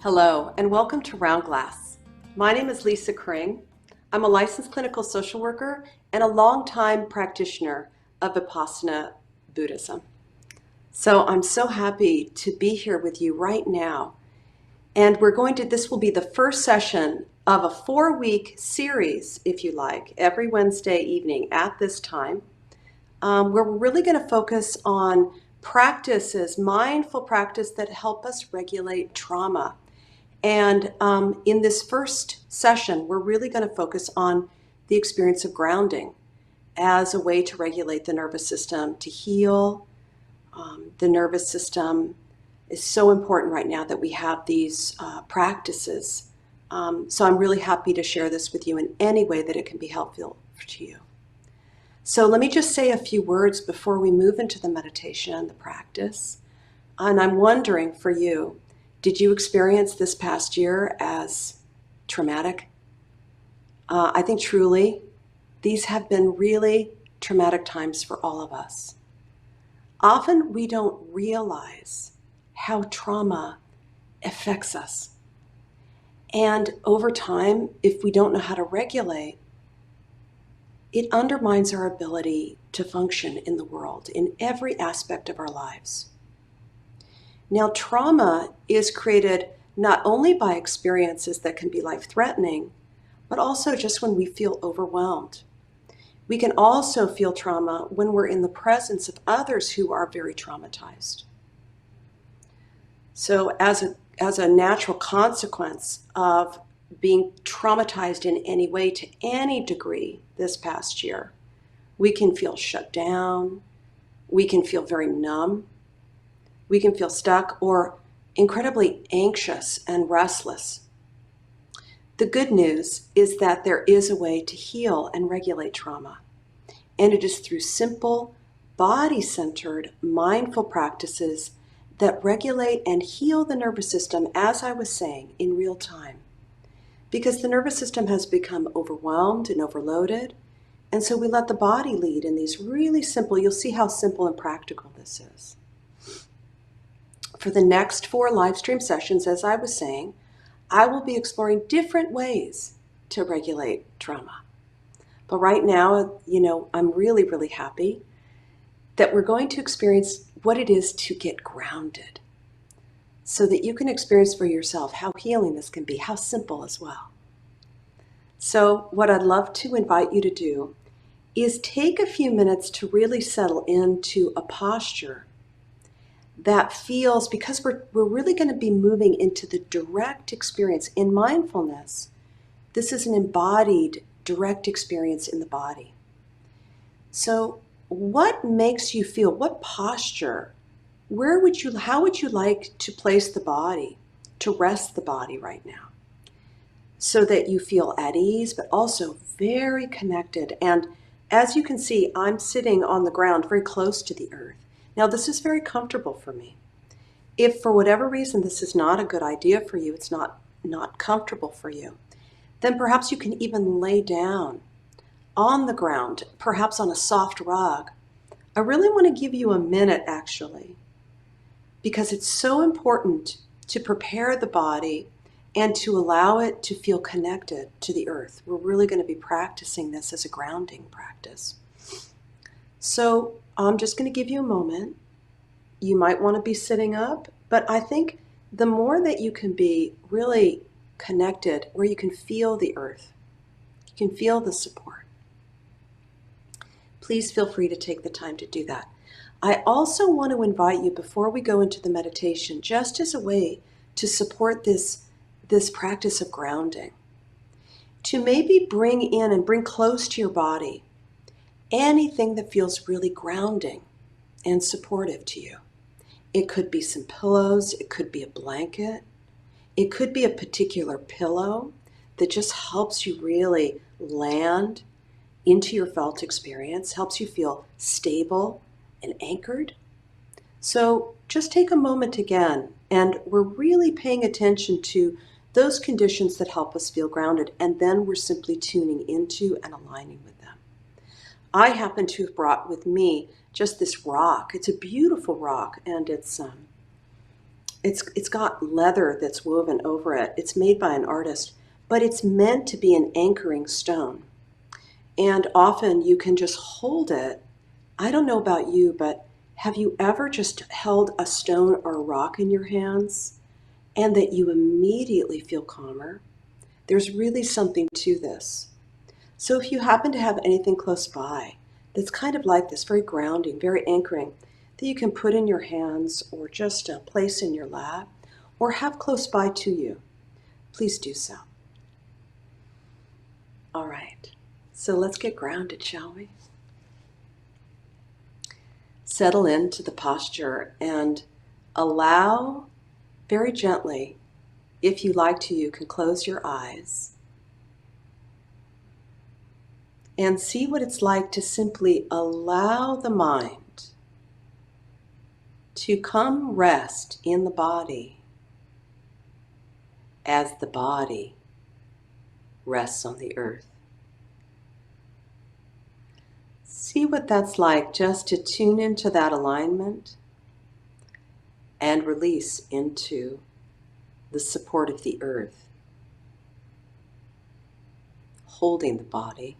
Hello, and welcome to Round Glass. My name is Lisa Kring. I'm a licensed clinical social worker and a longtime practitioner of Vipassana Buddhism. So I'm so happy to be here with you right now. And this will be the first session of a 4-week series, if you like, every Wednesday evening at this time, where we're really going to focus on practices, mindful practice that help us regulate trauma. And in this first session, we're really going to focus on the experience of grounding as a way to regulate the nervous system, to heal. The nervous system is so important right now that we have these practices. So I'm really happy to share this with you in any way that it can be helpful to you. So let me just say a few words before we move into the meditation, the practice. And I'm wondering for you, did you experience this past year as traumatic? I think truly these have been really traumatic times for all of us. Often we don't realize how trauma affects us. And over time, if we don't know how to regulate, it undermines our ability to function in the world, in every aspect of our lives. Now, trauma is created not only by experiences that can be life-threatening, but also just when we feel overwhelmed. We can also feel trauma when we're in the presence of others who are very traumatized. So as a natural consequence of being traumatized in any way to any degree this past year, we can feel shut down, we can feel very numb, we can feel stuck or incredibly anxious and restless. The good news is that there is a way to heal and regulate trauma, and it is through simple, body-centered, mindful practices that regulate and heal the nervous system, as I was saying, in real time. Because the nervous system has become overwhelmed and overloaded, and so we let the body lead in these really simple, you'll see how simple and practical this is. For the next 4 live stream sessions, as I was saying, I will be exploring different ways to regulate trauma. But right now, I'm really, really happy that we're going to experience what it is to get grounded so that you can experience for yourself how healing this can be, how simple as well. So what I'd love to invite you to do is take a few minutes to really settle into a posture that feels, because we're really going to be moving into the direct experience. In mindfulness, this is an embodied direct experience in the body. So what makes you feel, what posture, how would you like to place the body, to rest the body right now? So that you feel at ease, but also very connected. And as you can see, I'm sitting on the ground very close to the earth. Now, this is very comfortable for me. If for whatever reason this is not a good idea for you, it's not comfortable for you, then perhaps you can even lay down on the ground, perhaps on a soft rug. I really want to give you a minute, actually, because it's so important to prepare the body and to allow it to feel connected to the earth. We're really going to be practicing this as a grounding practice. So I'm just going to give you a moment. You might want to be sitting up, but I think the more that you can be really connected, where you can feel the earth, you can feel the support, please feel free to take the time to do that. I also want to invite you, before we go into the meditation, just as a way to support this practice of grounding, to maybe bring in and bring close to your body anything that feels really grounding and supportive to you. It could be some pillows, it could be a blanket, it could be a particular pillow that just helps you really land into your felt experience, helps you feel stable and anchored. So just take a moment again, and we're really paying attention to those conditions that help us feel grounded, and then we're simply tuning into and aligning with them. I happen to have brought with me just this rock. It's a beautiful rock, and it's It's got leather that's woven over it. It's made by an artist, but it's meant to be an anchoring stone. And often you can just hold it. I don't know about you, but have you ever just held a stone or a rock in your hands and that you immediately feel calmer? There's really something to this. So if you happen to have anything close by that's kind of like this, very grounding, very anchoring, that you can put in your hands or just place in your lap or have close by to you, please do so. All right, so let's get grounded, shall we? Settle into the posture and allow very gently, if you like to, you can close your eyes and see what it's like to simply allow the mind to come rest in the body as the body rests on the earth. See what that's like just to tune into that alignment and release into the support of the earth, holding the body.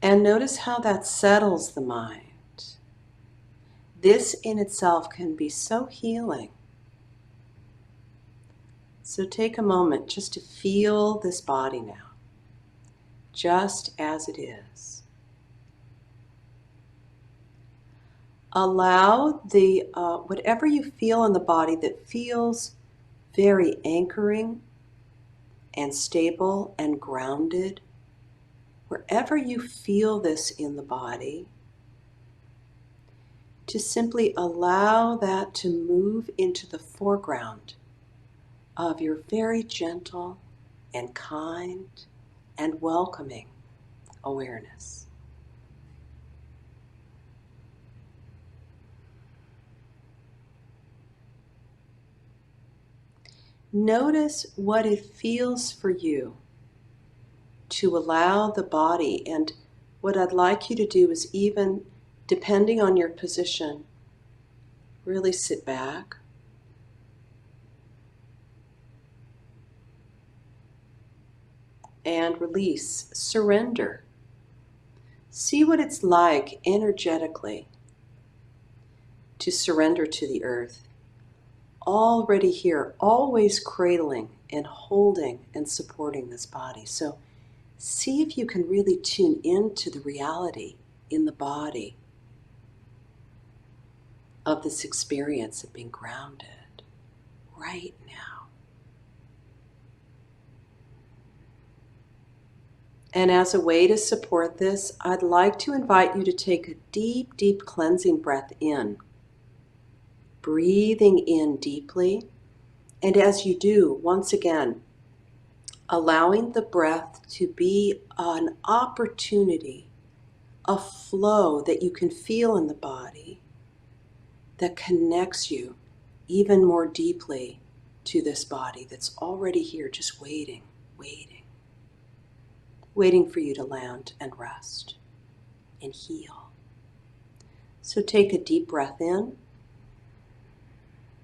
And notice how that settles the mind. This in itself can be so healing. So take a moment just to feel this body now, just as it is. Allow the whatever you feel in the body that feels very anchoring and stable and grounded, wherever you feel this in the body, to simply allow that to move into the foreground of your very gentle and kind and welcoming awareness. Notice what it feels for you to allow the body, and what I'd like you to do is, even depending on your position, really sit back and release, surrender. See what it's like energetically to surrender to the earth. Already here, always cradling and holding and supporting this body. So see if you can really tune into the reality in the body of this experience of being grounded right now. And as a way to support this, I'd like to invite you to take a deep, deep cleansing breath in. Breathing in deeply. And as you do, once again, allowing the breath to be an opportunity, a flow that you can feel in the body that connects you even more deeply to this body that's already here, just waiting for you to land and rest and heal. So take a deep breath in,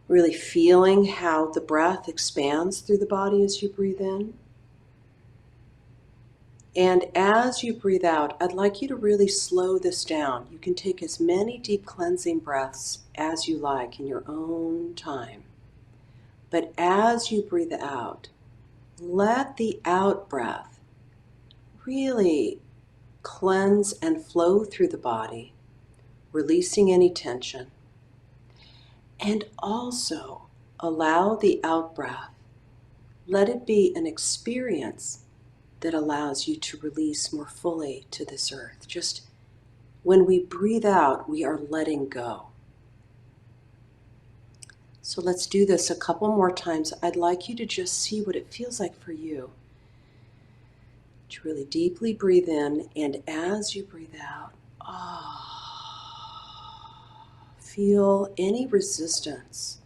really feeling how the breath expands through the body as you breathe in. And as you breathe out, I'd like you to really slow this down. You can take as many deep cleansing breaths as you like in your own time. But as you breathe out, let the out breath really cleanse and flow through the body, releasing any tension. And also allow the out breath, let it be an experience that allows you to release more fully to this earth. Just when we breathe out, we are letting go. So let's do this a couple more times. I'd like you to just see what it feels like for you to really deeply breathe in, and as you breathe out, feel any resistance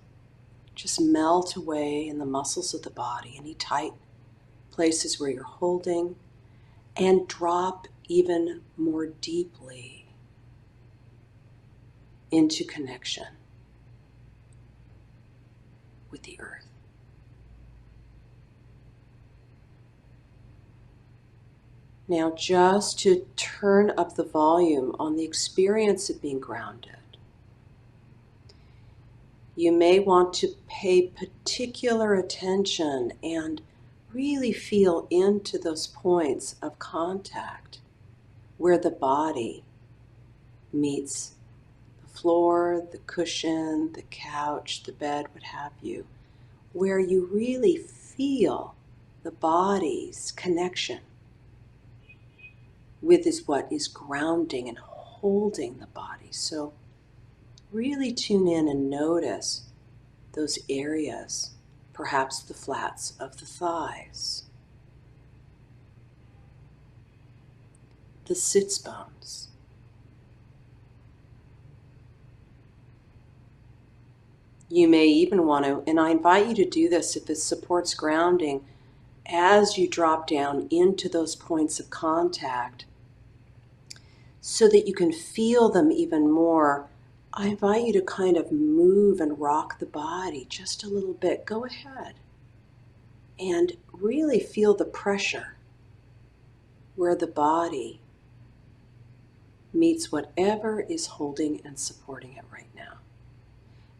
just melt away in the muscles of the body, any tight places where you're holding, and drop even more deeply into connection. with the earth. Now, just to turn up the volume on the experience of being grounded, you may want to pay particular attention and really feel into those points of contact where the body meets the floor, the cushion, the couch, the bed, what have you, where you really feel the body's connection with what is grounding and holding the body. So really tune in and notice those areas, perhaps the flats of the thighs, the sits bones, you may even want to, and I invite you to do this if it supports grounding, as you drop down into those points of contact so that you can feel them even more. I invite you to kind of move and rock the body just a little bit. Go ahead and really feel the pressure where the body meets whatever is holding and supporting it right now.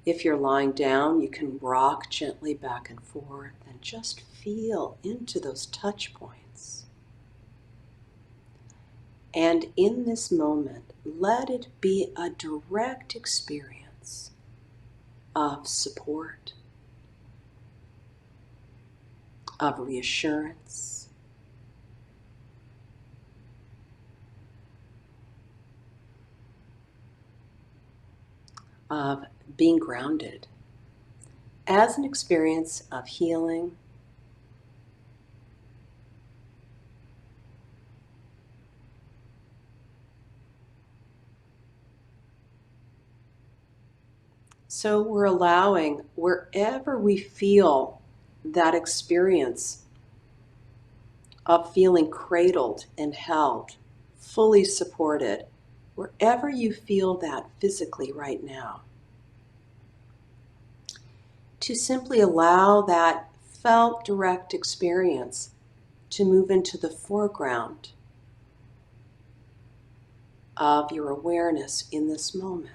If you're lying down, you can rock gently back and forth and just feel into those touch points. And in this moment, let it be a direct experience of support, of reassurance, of being grounded, as an experience of healing, so we're allowing, wherever we feel that experience of feeling cradled and held, fully supported, wherever you feel that physically right now, to simply allow that felt direct experience to move into the foreground of your awareness in this moment.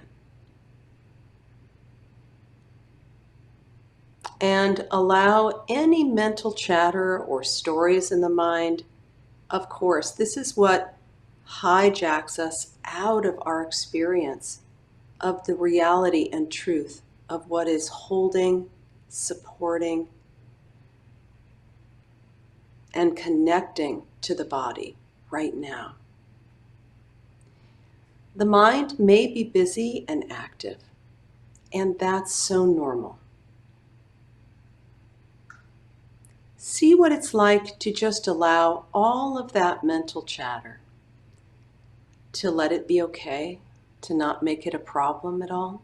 And allow any mental chatter or stories in the mind. Of course, this is what hijacks us out of our experience of the reality and truth of what is holding, supporting, and connecting to the body right now. The mind may be busy and active, and that's so normal. See what it's like to just allow all of that mental chatter, to let it be okay, to not make it a problem at all.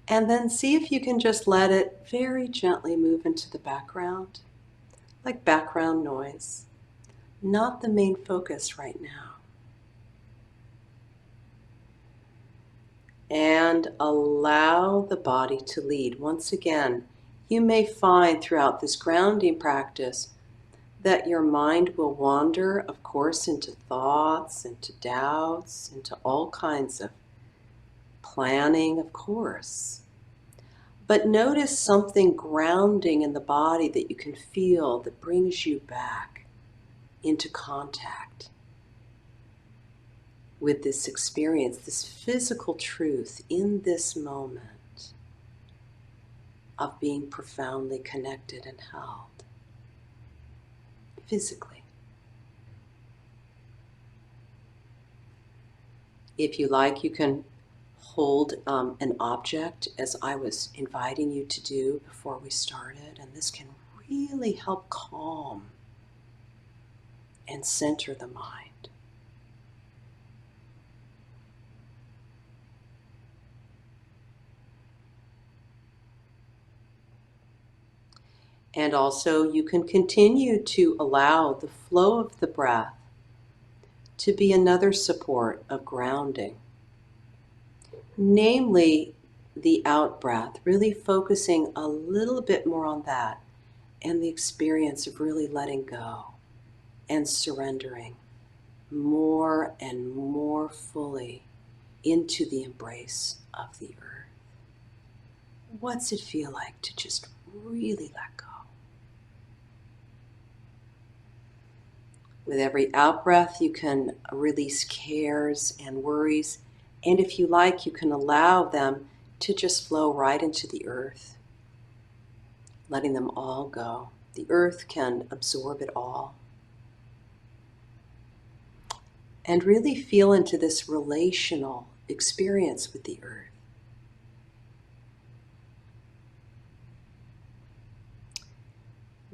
And then see if you can just let it very gently move into the background, like background noise, not the main focus right now. And allow the body to lead. Once again, you may find throughout this grounding practice that your mind will wander, of course, into thoughts, into doubts, into all kinds of planning, of course. But notice something grounding in the body that you can feel that brings you back into contact with this experience, this physical truth in this moment of being profoundly connected and held physically. If you like, you can hold an object as I was inviting you to do before we started, and this can really help calm and center the mind. And also you can continue to allow the flow of the breath to be another support of grounding. Namely, the out breath, really focusing a little bit more on that and the experience of really letting go and surrendering more and more fully into the embrace of the earth. What's it feel like to just really let go? With every out breath, you can release cares and worries, and if you like, you can allow them to just flow right into the earth, letting them all go. The earth can absorb it all. And really feel into this relational experience with the earth.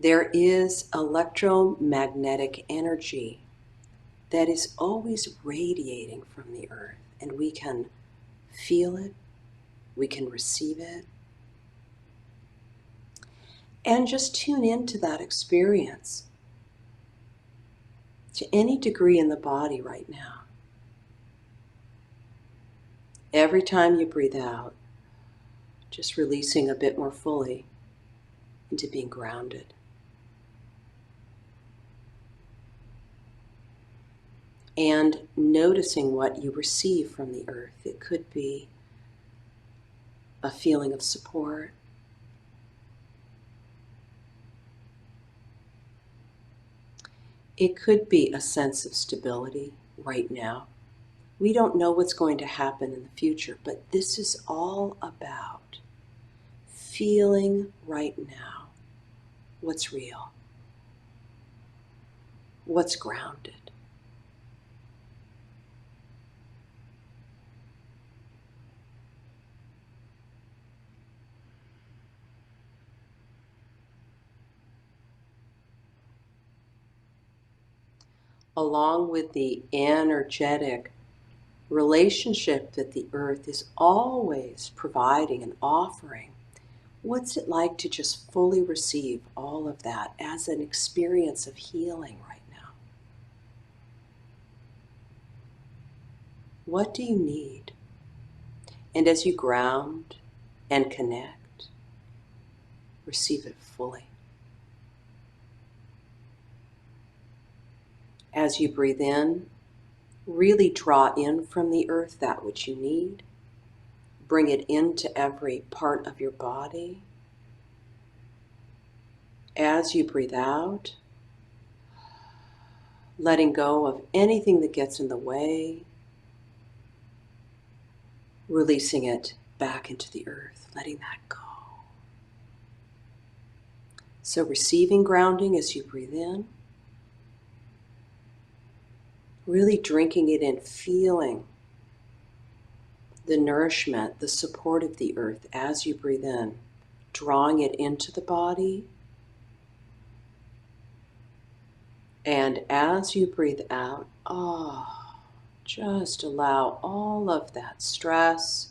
There is electromagnetic energy that is always radiating from the earth, and we can feel it, we can receive it, and just tune into that experience to any degree in the body right now. Every time you breathe out, just releasing a bit more fully into being grounded. And noticing what you receive from the earth. It could be a feeling of support. It could be a sense of stability right now. We don't know what's going to happen in the future, but this is all about feeling right now what's real, what's grounded. Along with the energetic relationship that the earth is always providing and offering, what's it like to just fully receive all of that as an experience of healing right now? What do you need? And as you ground and connect, receive it fully. As you breathe in, really draw in from the earth that which you need. Bring it into every part of your body. As you breathe out, letting go of anything that gets in the way, releasing it back into the earth, letting that go. So receiving grounding as you breathe in, really drinking it in, feeling the nourishment, the support of the earth as you breathe in, drawing it into the body. And as you breathe out, just allow all of that stress,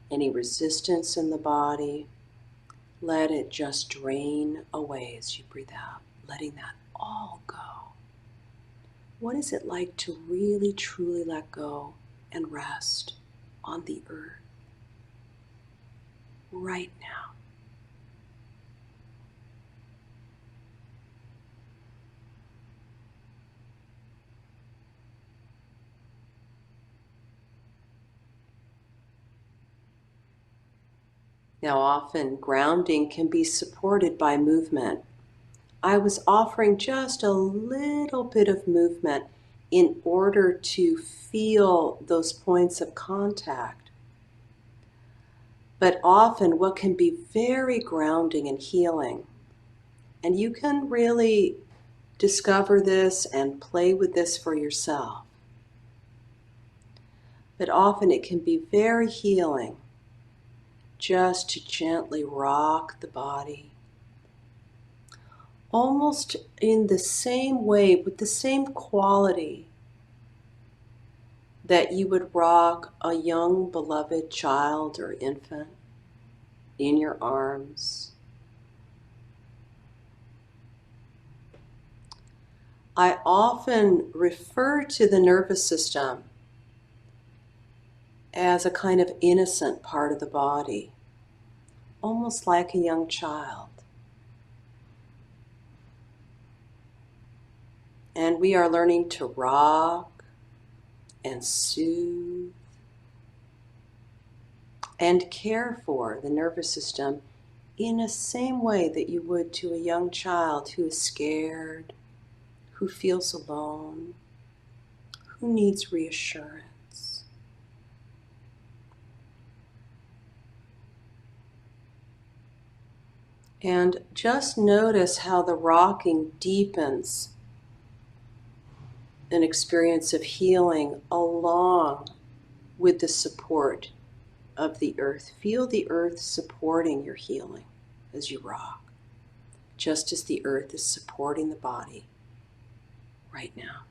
any resistance in the body, let it just drain away as you breathe out, letting that all go. What is it like to really, truly let go and rest on the earth right now? Now, often grounding can be supported by movement. I was offering just a little bit of movement in order to feel those points of contact. But often what can be very grounding and healing, and you can really discover this and play with this for yourself, but often it can be very healing just to gently rock the body, almost in the same way, with the same quality that you would rock a young beloved child or infant in your arms. I often refer to the nervous system as a kind of innocent part of the body, almost like a young child. And we are learning to rock and soothe and care for the nervous system in the same way that you would to a young child who is scared, who feels alone, who needs reassurance. And just notice how the rocking deepens an experience of healing along with the support of the earth. Feel the earth supporting your healing as you rock, just as the earth is supporting the body right now.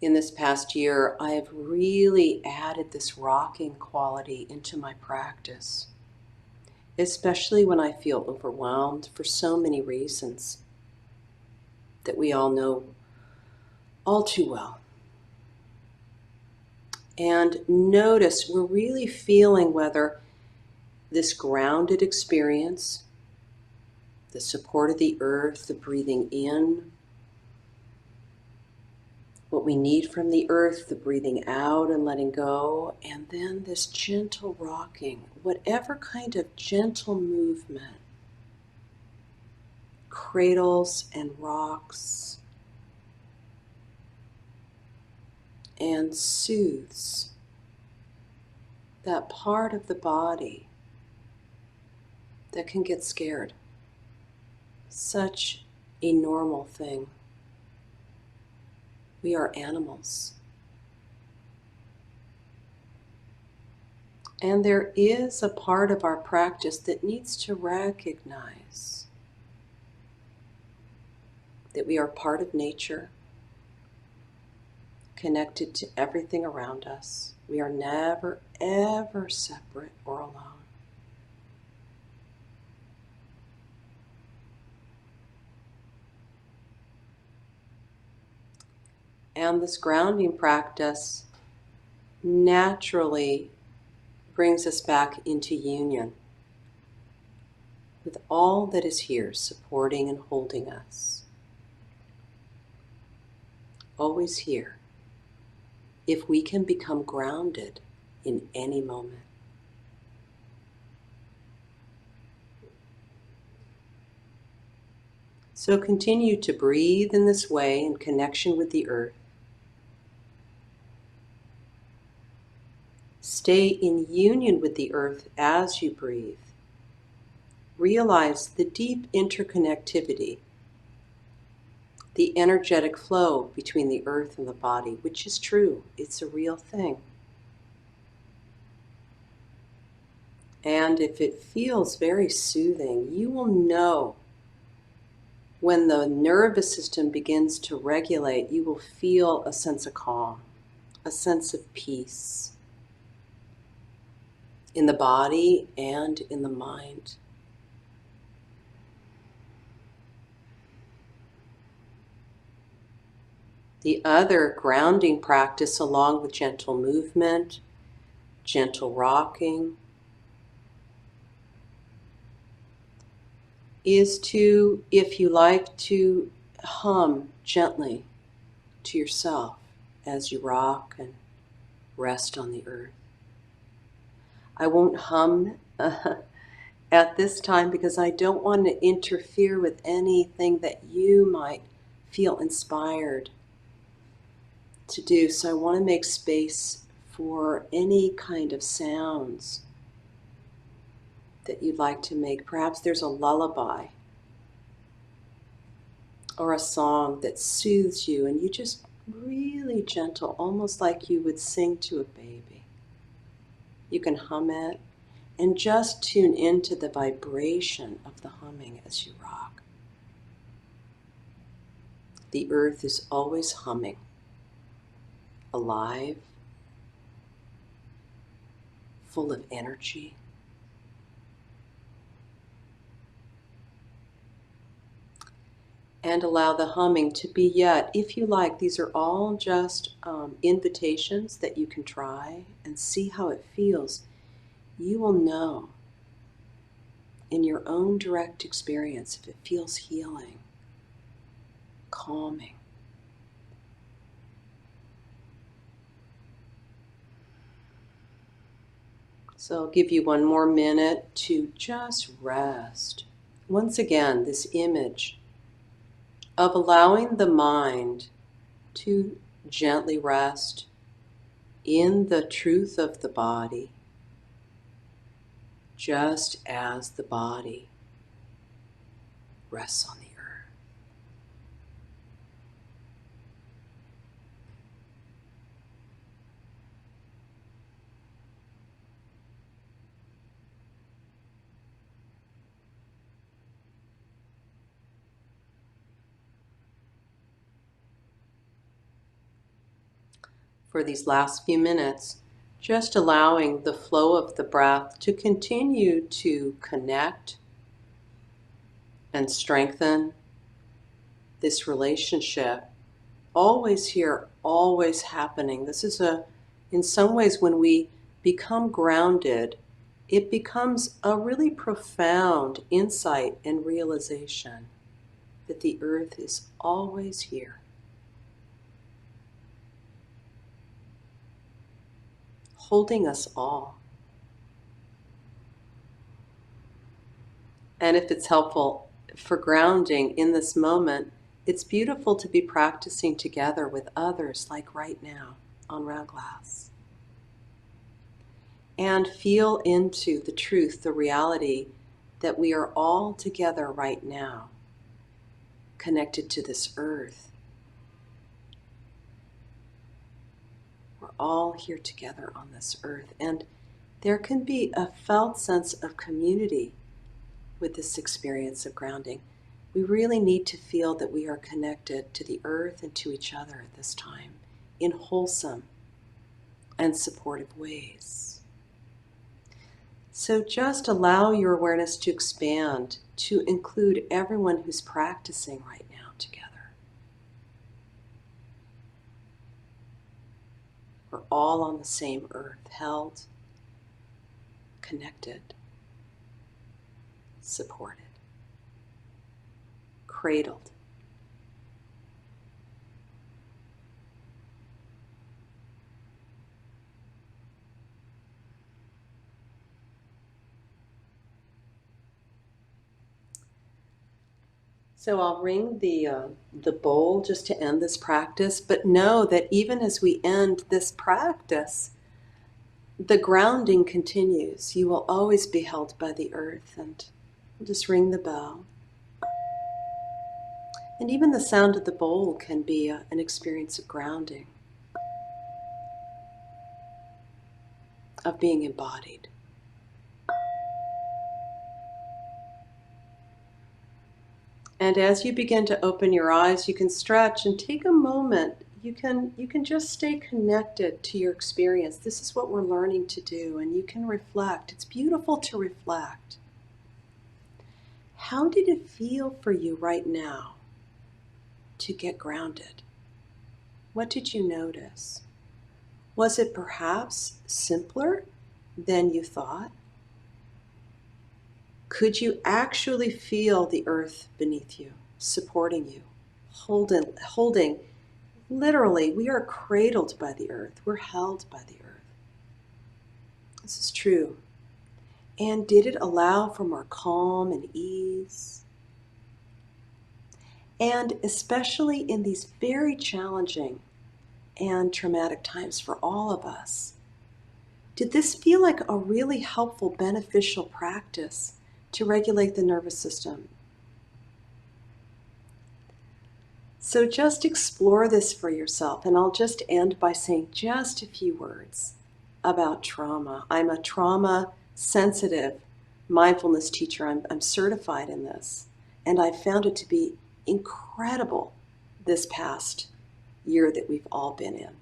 In this past year, I have really added this rocking quality into my practice, especially when I feel overwhelmed for so many reasons that we all know all too well. And notice we're really feeling whether this grounded experience, the support of the earth, the breathing in, what we need from the earth, the breathing out and letting go, and then this gentle rocking, whatever kind of gentle movement cradles and rocks and soothes that part of the body that can get scared. Such a normal thing. We are animals. And there is a part of our practice that needs to recognize that we are part of nature, connected to everything around us. We are never, ever separate or alone. And this grounding practice naturally brings us back into union with all that is here, supporting and holding us. Always here, if we can become grounded in any moment. So continue to breathe in this way in connection with the earth. Stay in union with the earth as you breathe. Realize the deep interconnectivity, the energetic flow between the earth and the body, which is true. It's a real thing. And if it feels very soothing, you will know when the nervous system begins to regulate, you will feel a sense of calm, a sense of peace in the body and in the mind. The other grounding practice, along with gentle movement, gentle rocking, is to, if you like, to hum gently to yourself as you rock and rest on the earth. I won't hum at this time because I don't want to interfere with anything that you might feel inspired to do. So I want to make space for any kind of sounds that you'd like to make. Perhaps there's a lullaby or a song that soothes you and you just really gentle, almost like you would sing to a baby. You can hum it and just tune into the vibration of the humming as you rock. The earth is always humming, alive, full of energy. And allow the humming to be yet, if you like, these are all just invitations that you can try and see how it feels. You will know in your own direct experience if it feels healing, calming. So I'll give you one more minute to just rest. Once again, this image of allowing the mind to gently rest in the truth of the body, just as the body rests on the earth. For these last few minutes, just allowing the flow of the breath to continue to connect and strengthen this relationship. Always here, always happening. This is in some ways, when we become grounded, it becomes a really profound insight and realization that the earth is always here, holding us all. And if it's helpful for grounding in this moment, it's beautiful to be practicing together with others, like right now on Round Glass. And feel into the truth, the reality that we are all together right now, connected to this earth. We're all here together on this earth. And there can be a felt sense of community with this experience of grounding. We really need to feel that we are connected to the earth and to each other at this time in wholesome and supportive ways. So just allow your awareness to expand to include everyone who's practicing right now together. We're all on the same earth, held, connected, supported, cradled. So I'll ring the bowl just to end this practice, but know that even as we end this practice, the grounding continues. You will always be held by the earth, and we'll just ring the bell. And even the sound of the bowl can be an experience of grounding, of being embodied. And as you begin to open your eyes, you can stretch and take a moment. You can just stay connected to your experience. This is what we're learning to do, and you can reflect. It's beautiful to reflect. How did it feel for you right now to get grounded? What did you notice? Was it perhaps simpler than you thought? Could you actually feel the earth beneath you, supporting you, holding? Literally, we are cradled by the earth. We're held by the earth. This is true. And did it allow for more calm and ease? And especially in these very challenging and traumatic times for all of us, did this feel like a really helpful, beneficial practice to regulate the nervous system? So just explore this for yourself, and I'll just end by saying just a few words about trauma. I'm a trauma-sensitive mindfulness teacher. I'm certified in this, and I've found it to be incredible this past year that we've all been in.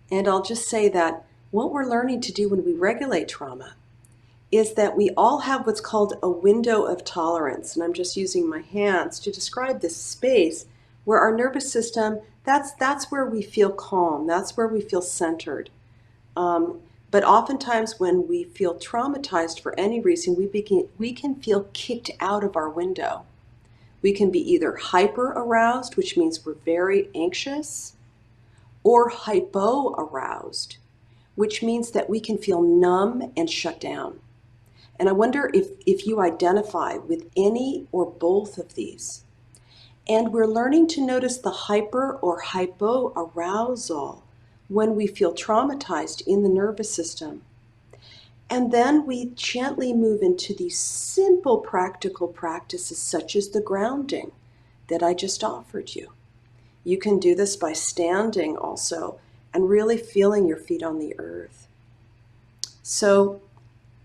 And I'll just say that what we're learning to do when we regulate trauma is that we all have what's called a window of tolerance. And I'm just using my hands to describe this space where our nervous system, that's where we feel calm, that's where we feel centered. But oftentimes when we feel traumatized for any reason, we can feel kicked out of our window. We can be either hyper aroused, which means we're very anxious, or hypo aroused, which means that we can feel numb and shut down. And I wonder if you identify with any or both of these. And we're learning to notice the hyper or hypo arousal when we feel traumatized in the nervous system. And then we gently move into these simple practical practices such as the grounding that I just offered you. You can do this by standing also and really feeling your feet on the earth. So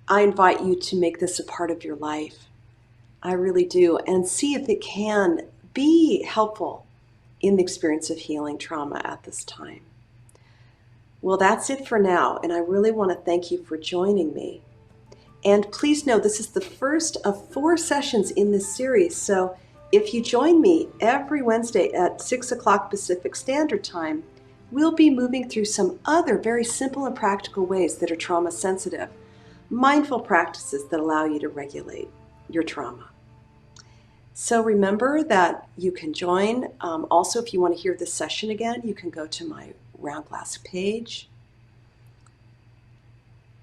I invite you to make this a part of your life. I really do. And see if it can be helpful in the experience of healing trauma at this time. Well, that's it for now, and I really want to thank you for joining me. And please know this is the first of 4 sessions in this series, so if you join me every Wednesday at 6 o'clock Pacific Standard Time, we'll be moving through some other very simple and practical ways that are trauma sensitive, mindful practices that allow you to regulate your trauma. So remember that you can join. Also, if you want to hear this session again, you can go to my Round Glass page.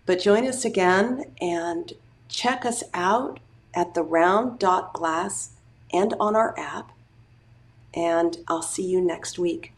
But join us again and check us out at the round.glass and on our app. And I'll see you next week.